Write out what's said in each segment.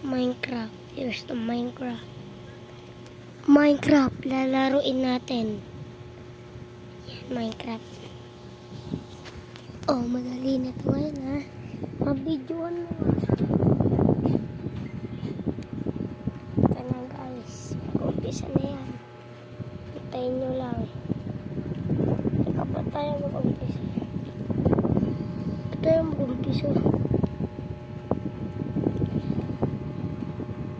Minecraft. Here's the Minecraft. Minecraft, lalaruin natin. Yan, Minecraft. Oh, madali na ito ngayon, ha? Mabidyoan mo. Ito na, guys. Mag-umpisa na yan. Hintayin nyo lang. Ika pa tayo mag-umpisa. Ito yung mag-umpisa.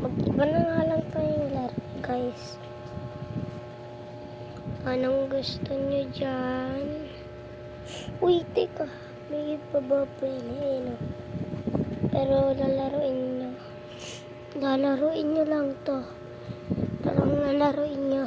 Mag-iba na nga lang tayong laro, guys. Anong gusto nyo dyan? Uy, teka. May iba ba pwede? Pero lalaruin nyo. Lalaruin nyo lang to. Talagang lalaruin nyo.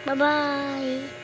Bye-bye.